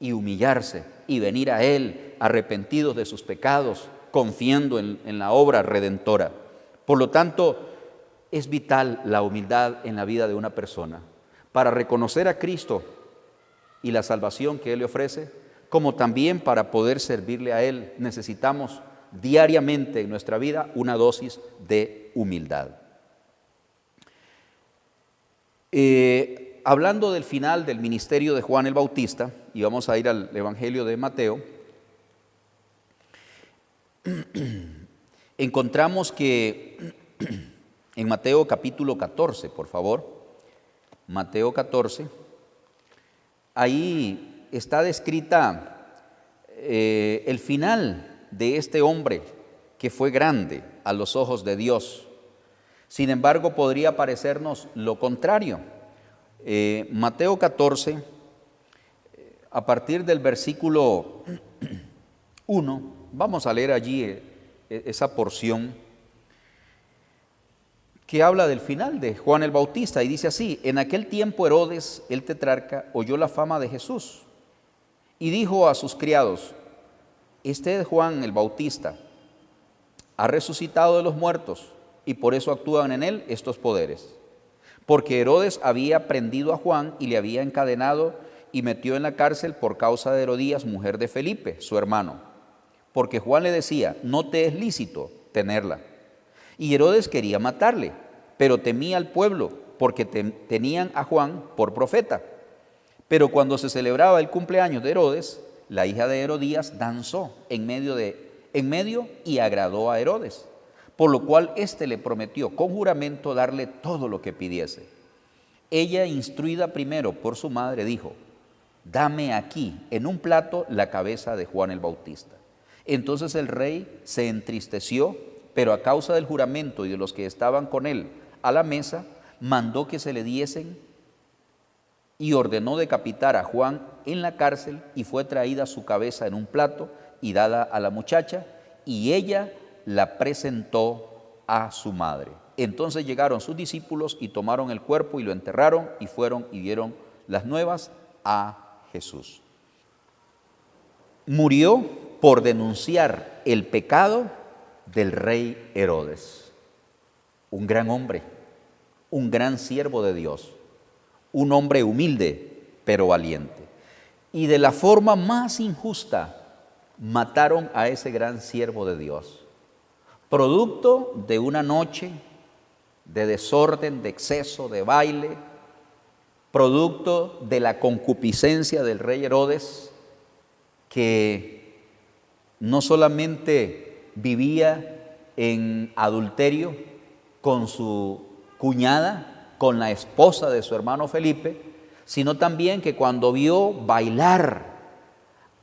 y humillarse y venir a Él arrepentidos de sus pecados, confiando en la obra redentora. Por lo tanto, es vital la humildad en la vida de una persona para reconocer a Cristo y la salvación que Él le ofrece, como también para poder servirle a Él. Necesitamos diariamente en nuestra vida una dosis de humildad. Hablando del final del ministerio de Juan el Bautista, y vamos a ir al Evangelio de Mateo, encontramos que en Mateo capítulo 14, por favor, Mateo 14, ahí está descrita el final de este hombre que fue grande a los ojos de Dios. Sin embargo, podría parecernos lo contrario. Mateo 14, a partir del versículo 1, vamos a leer allí esa porción que habla del final de Juan el Bautista y dice así: en aquel tiempo Herodes, el tetrarca, oyó la fama de Jesús y dijo a sus criados: este es Juan el Bautista, ha resucitado de los muertos y por eso actúan en él estos poderes. Porque Herodes había prendido a Juan y le había encadenado y metió en la cárcel por causa de Herodías, mujer de Felipe, su hermano. Porque Juan le decía: no te es lícito tenerla. Y Herodes quería matarle, pero temía al pueblo, porque tenían a Juan por profeta. Pero cuando se celebraba el cumpleaños de Herodes, la hija de Herodías danzó en medio y agradó a Herodes, por lo cual éste le prometió con juramento darle todo lo que pidiese. Ella, instruida primero por su madre, dijo: dame aquí en un plato la cabeza de Juan el Bautista. Entonces el rey se entristeció, pero a causa del juramento y de los que estaban con él a la mesa, mandó que se le diesen y ordenó decapitar a Juan en la cárcel, y fue traída su cabeza en un plato y dada a la muchacha, y ella la presentó a su madre. Entonces llegaron sus discípulos y tomaron el cuerpo y lo enterraron, y fueron y dieron las nuevas a Jesús. Murió por denunciar el pecado del rey Herodes. Un gran hombre, un gran siervo de Dios, un hombre humilde pero valiente. Y de la forma más injusta mataron a ese gran siervo de Dios, producto de una noche de desorden, de exceso, de baile, producto de la concupiscencia del rey Herodes, que no solamente vivía en adulterio con su cuñada, con la esposa de su hermano Felipe, sino también que cuando vio bailar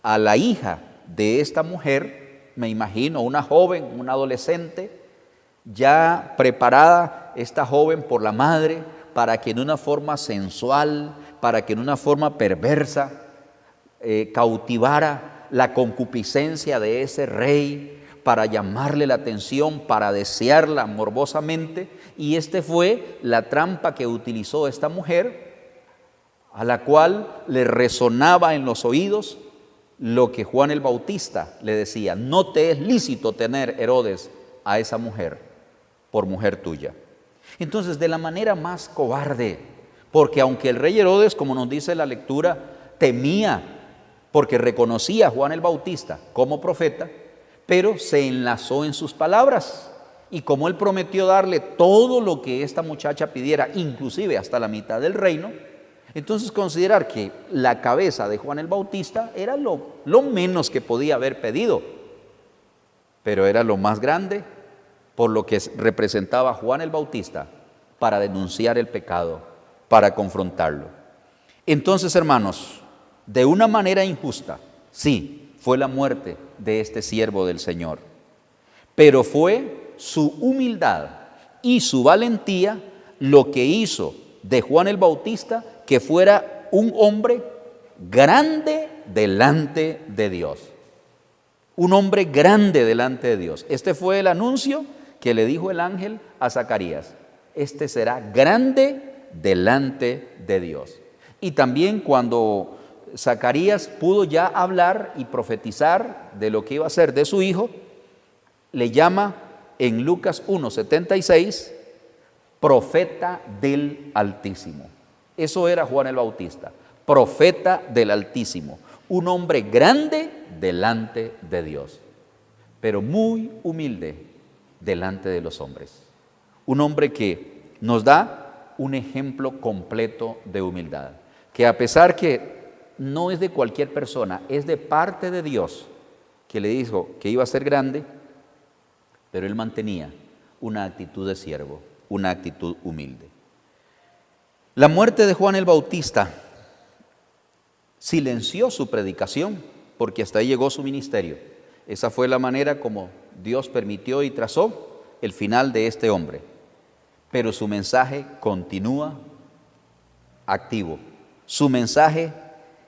a la hija de esta mujer, me imagino, una joven, una adolescente, ya preparada esta joven por la madre para que en una forma sensual, para que en una forma perversa cautivara la concupiscencia de ese rey, para llamarle la atención, para desearla morbosamente. Y este fue la trampa que utilizó esta mujer, a la cual le resonaba en los oídos lo que Juan el Bautista le decía: no te es lícito tener, Herodes, a esa mujer por mujer tuya. Entonces, de la manera más cobarde, porque aunque el rey Herodes, como nos dice la lectura, temía, porque reconocía a Juan el Bautista como profeta, pero se enlazó en sus palabras, y como él prometió darle todo lo que esta muchacha pidiera, inclusive hasta la mitad del reino, entonces considerar que la cabeza de Juan el Bautista era lo menos que podía haber pedido, pero era lo más grande por lo que representaba Juan el Bautista para denunciar el pecado, para confrontarlo. Entonces, hermanos, de una manera injusta, sí, fue la muerte de este siervo del Señor, pero fue su humildad y su valentía lo que hizo de Juan el Bautista que fuera un hombre grande delante de Dios. Un hombre grande delante de Dios. Este fue el anuncio que le dijo el ángel a Zacarías: este será grande delante de Dios. Y también cuando Zacarías pudo ya hablar y profetizar de lo que iba a ser de su hijo, le llama en Lucas 1:76 profeta del Altísimo. Eso era Juan el Bautista, profeta del Altísimo, un hombre grande delante de Dios, pero muy humilde delante de los hombres. Un hombre que nos da un ejemplo completo de humildad, que a pesar que no es de cualquier persona, es de parte de Dios, que le dijo que iba a ser grande, pero él mantenía una actitud de siervo, una actitud humilde. La muerte de Juan el Bautista silenció su predicación, porque hasta ahí llegó su ministerio. Esa fue la manera como Dios permitió y trazó el final de este hombre. Pero su mensaje continúa activo. Su mensaje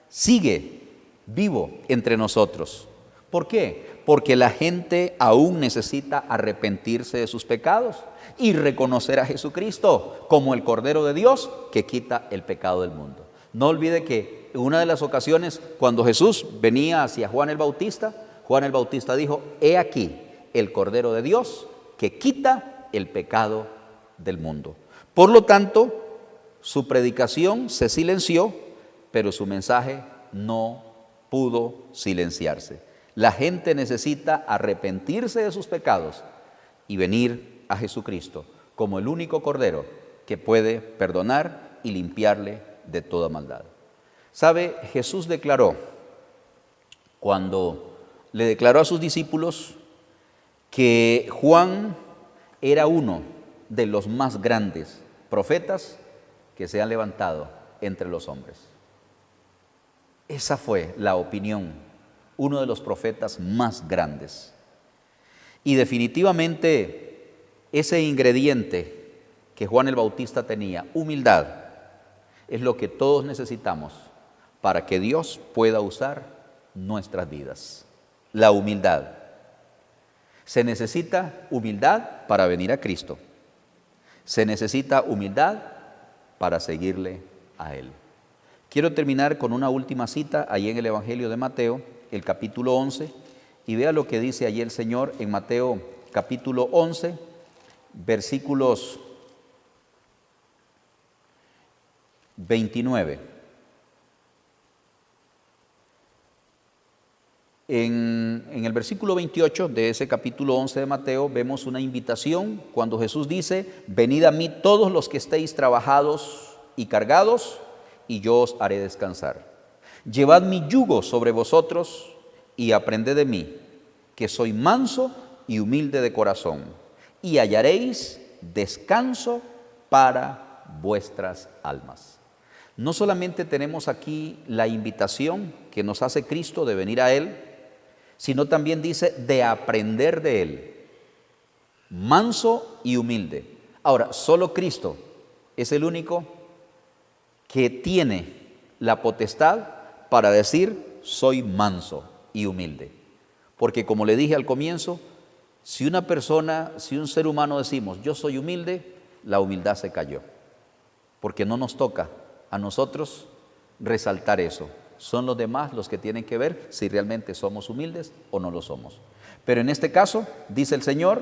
sigue vivo entre nosotros. ¿Por qué? Porque la gente aún necesita arrepentirse de sus pecados y reconocer a Jesucristo como el Cordero de Dios que quita el pecado del mundo. No olvide que en una de las ocasiones cuando Jesús venía hacia Juan el Bautista dijo: he aquí el Cordero de Dios que quita el pecado del mundo. Por lo tanto, su predicación se silenció, pero su mensaje no pudo silenciarse. La gente necesita arrepentirse de sus pecados y venir a Jesucristo como el único Cordero que puede perdonar y limpiarle de toda maldad. ¿Sabe? Jesús declaró, cuando le declaró a sus discípulos, que Juan era uno de los más grandes profetas que se han levantado entre los hombres. Esa fue la opinión, uno de los profetas más grandes. Y definitivamente ese ingrediente que Juan el Bautista tenía, humildad, es lo que todos necesitamos para que Dios pueda usar nuestras vidas. La humildad. Se necesita humildad para venir a Cristo. Se necesita humildad para seguirle a Él. Quiero terminar con una última cita ahí en el Evangelio de Mateo, el capítulo 11, y vea lo que dice allí el Señor en Mateo capítulo 11, versículos 29. En el versículo 28 de ese capítulo 11 de Mateo vemos una invitación cuando Jesús dice: venid a mí todos los que estéis trabajados y cargados, y yo os haré descansar. Llevad mi yugo sobre vosotros y aprended de mí, que soy manso y humilde de corazón, y hallaréis descanso para vuestras almas. No solamente tenemos aquí la invitación que nos hace Cristo de venir a Él, sino también dice de aprender de Él, manso y humilde. Ahora, solo Cristo es el único que tiene la potestad para decir, soy manso y humilde. Porque como le dije al comienzo, si una persona, si un ser humano decimos, yo soy humilde, la humildad se cayó. Porque no nos toca a nosotros resaltar eso. Son los demás los que tienen que ver si realmente somos humildes o no lo somos. Pero en este caso, dice el Señor,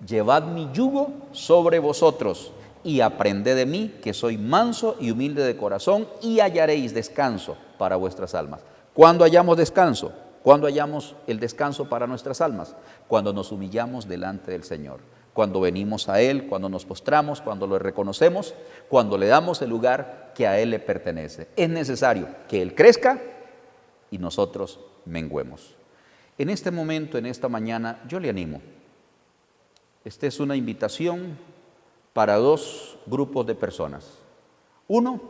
llevad mi yugo sobre vosotros y aprended de mí, que soy manso y humilde de corazón, y hallaréis descanso para vuestras almas. ¿Cuándo hallamos descanso? ¿Cuándo hallamos el descanso para nuestras almas? Cuando nos humillamos delante del Señor, cuando venimos a Él, cuando nos postramos, cuando lo reconocemos, cuando le damos el lugar que a Él le pertenece. Es necesario que Él crezca y nosotros menguemos. En este momento, en esta mañana, yo le animo. Esta es una invitación para dos grupos de personas. Uno,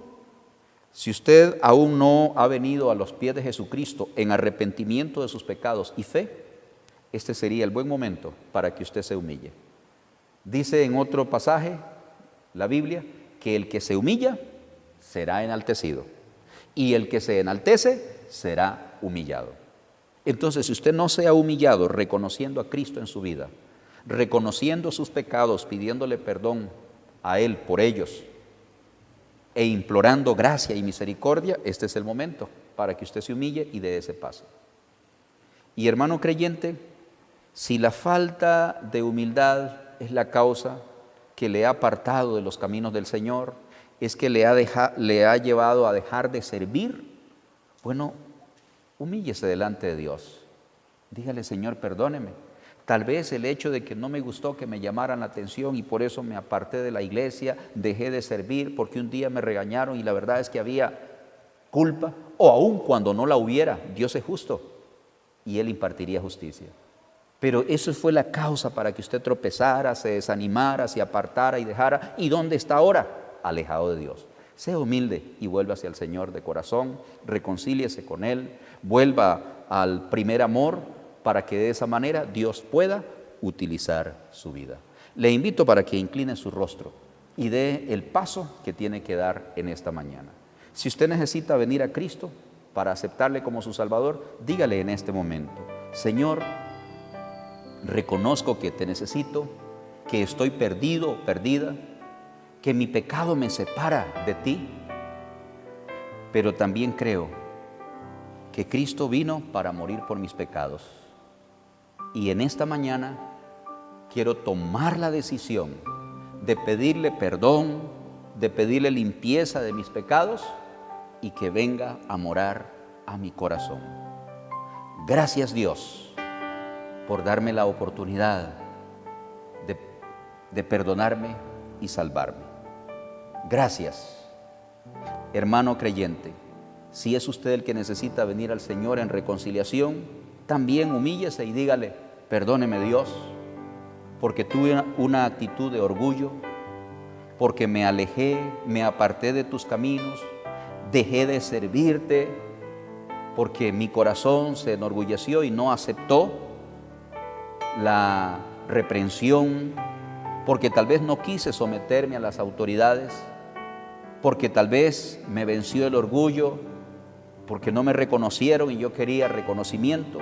si usted aún no ha venido a los pies de Jesucristo en arrepentimiento de sus pecados y fe, este sería el buen momento para que usted se humille. Dice en otro pasaje, la Biblia, que el que se humilla será enaltecido y el que se enaltece será humillado. Entonces, si usted no se ha humillado reconociendo a Cristo en su vida, reconociendo sus pecados, pidiéndole perdón a Él por ellos e implorando gracia y misericordia, este es el momento para que usted se humille y dé ese paso. Y hermano creyente, si la falta de humildad es la causa que le ha apartado de los caminos del Señor, es que le ha llevado a dejar de servir, bueno, humíllese delante de Dios. Dígale, Señor, perdóneme. Tal vez el hecho de que no me gustó que me llamaran la atención y por eso me aparté de la iglesia, dejé de servir porque un día me regañaron y la verdad es que había culpa, o aun cuando no la hubiera, Dios es justo y Él impartiría justicia. Pero eso fue la causa para que usted tropezara, se desanimara, se apartara y dejara. ¿Y dónde está ahora? Alejado de Dios. Sea humilde y vuelva hacia el Señor de corazón, reconcíliese con Él, vuelva al primer amor, para que de esa manera Dios pueda utilizar su vida. Le invito para que incline su rostro y dé el paso que tiene que dar en esta mañana. Si usted necesita venir a Cristo para aceptarle como su Salvador, dígale en este momento, Señor, reconozco que te necesito, que estoy perdido o perdida, que mi pecado me separa de ti, pero también creo que Cristo vino para morir por mis pecados. Y en esta mañana quiero tomar la decisión de pedirle perdón, de pedirle limpieza de mis pecados y que venga a morar a mi corazón. Gracias, Dios, por darme la oportunidad de perdonarme y salvarme. Gracias, hermano creyente. Si es usted el que necesita venir al Señor en reconciliación, también humíllese y dígale, perdóneme Dios, porque tuve una actitud de orgullo, porque me alejé, me aparté de tus caminos, dejé de servirte, porque mi corazón se enorgulleció y no aceptó la reprensión, porque tal vez no quise someterme a las autoridades, porque tal vez me venció el orgullo, porque no me reconocieron y yo quería reconocimiento.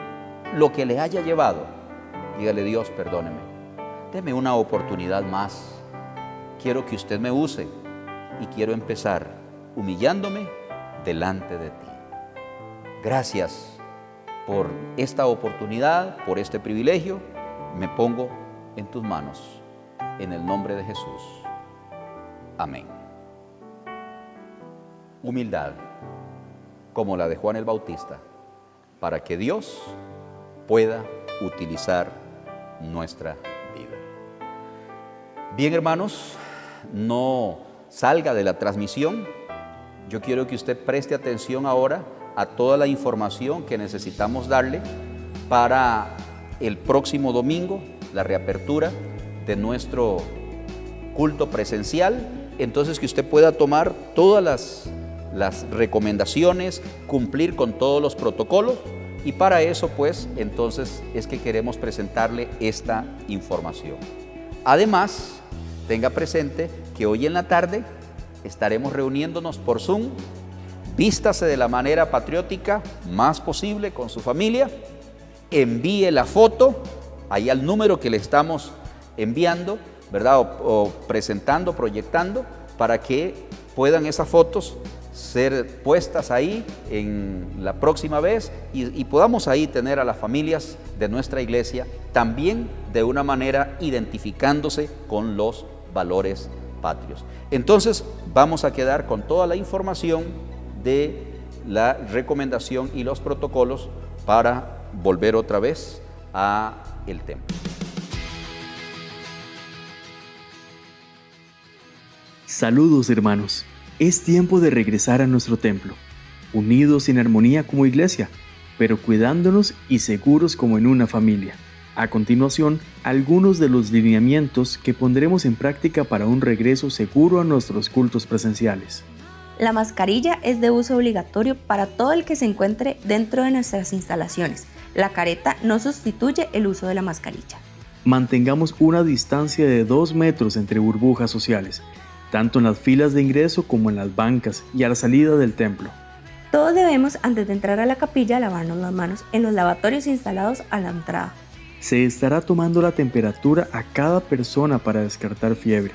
Lo que le haya llevado, dígale, Dios, perdóneme, deme una oportunidad más. Quiero que usted me use y quiero empezar humillándome delante de ti. Gracias por esta oportunidad, por este privilegio. Me pongo en tus manos, en el nombre de Jesús. Amén. Humildad, como la de Juan el Bautista, para que Dios pueda utilizar nuestra vida. Bien, hermanos, no salga de la transmisión. Yo quiero que usted preste atención ahora a toda la información que necesitamos darle para el próximo domingo la reapertura de nuestro culto presencial, entonces que usted pueda tomar todas las recomendaciones, cumplir con todos los protocolos, y para eso pues entonces es que queremos presentarle esta información. Además, tenga presente que hoy en la tarde estaremos reuniéndonos por Zoom. Vístase de la manera patriótica más posible con su familia, envíe la foto ahí al número que le estamos enviando, ¿verdad? O presentando, proyectando, para que puedan esas fotos ser puestas ahí en la próxima vez y podamos ahí tener a las familias de nuestra iglesia también de una manera identificándose con los valores patrios. Entonces vamos a quedar con toda la información de la recomendación y los protocolos para volver otra vez a el templo. Saludos, hermanos. Es tiempo de regresar a nuestro templo, unidos en armonía como iglesia, pero cuidándonos y seguros como en una familia. A continuación, algunos de los lineamientos que pondremos en práctica para un regreso seguro a nuestros cultos presenciales. La mascarilla es de uso obligatorio para todo el que se encuentre dentro de nuestras instalaciones. La careta no sustituye el uso de la mascarilla. Mantengamos una distancia de 2 metros entre burbujas sociales, tanto en las filas de ingreso como en las bancas y a la salida del templo. Todos debemos, antes de entrar a la capilla, lavarnos las manos en los lavatorios instalados a la entrada. Se estará tomando la temperatura a cada persona para descartar fiebre.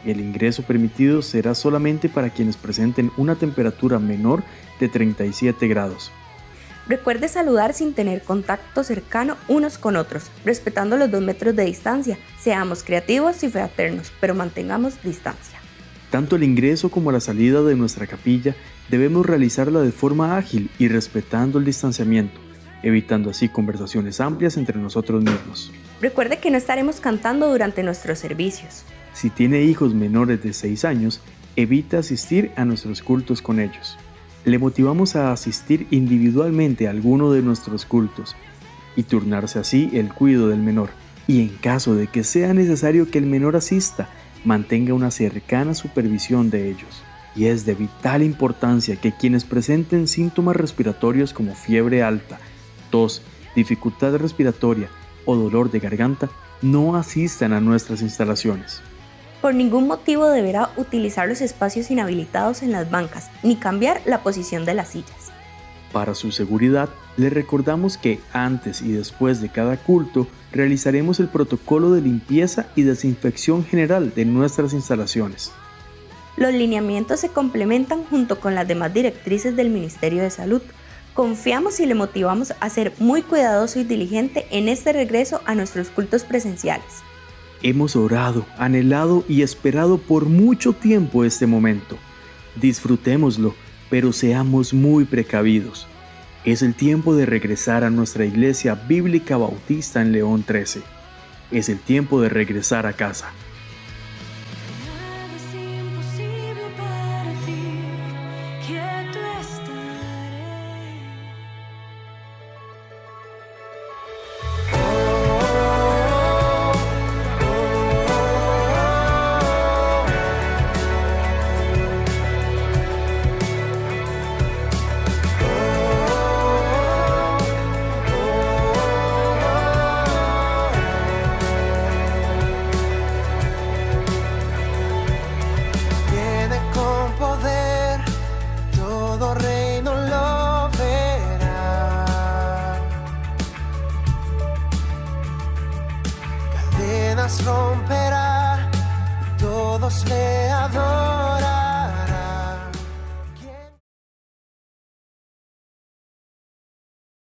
El ingreso permitido será solamente para quienes presenten una temperatura menor de 37 grados. Recuerde saludar sin tener contacto cercano unos con otros, respetando los 2 metros de distancia. Seamos creativos y fraternos, pero mantengamos distancia. Tanto el ingreso como la salida de nuestra capilla debemos realizarla de forma ágil y respetando el distanciamiento, evitando así conversaciones amplias entre nosotros mismos. Recuerde que no estaremos cantando durante nuestros servicios. Si tiene hijos menores de 6 años, evite asistir a nuestros cultos con ellos. Le motivamos a asistir individualmente a alguno de nuestros cultos y turnarse así el cuidado del menor. Y en caso de que sea necesario que el menor asista, mantenga una cercana supervisión de ellos. Y es de vital importancia que quienes presenten síntomas respiratorios como fiebre alta, tos, dificultad respiratoria o dolor de garganta no asistan a nuestras instalaciones. Por ningún motivo deberá utilizar los espacios inhabilitados en las bancas, ni cambiar la posición de las sillas. Para su seguridad, le recordamos que antes y después de cada culto realizaremos el protocolo de limpieza y desinfección general de nuestras instalaciones. Los lineamientos se complementan junto con las demás directrices del Ministerio de Salud. Confiamos y le motivamos a ser muy cuidadoso y diligente en este regreso a nuestros cultos presenciales. Hemos orado, anhelado y esperado por mucho tiempo este momento. Disfrutémoslo, pero seamos muy precavidos. Es el tiempo de regresar a nuestra iglesia bíblica bautista en León 13. Es el tiempo de regresar a casa. Romperá y todos le